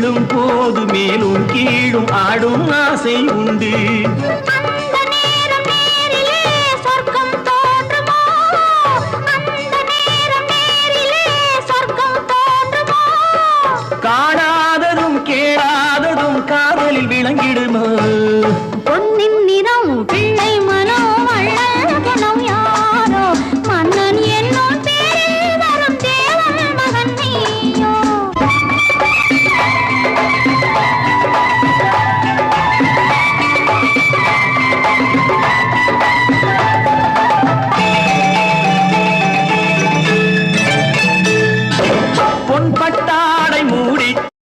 விழும் போது மேலும் கீழும் ஆடும் ஆசை உண்டு. காணாததும் கேளாததும் காதலில் விளங்கிடுமோ?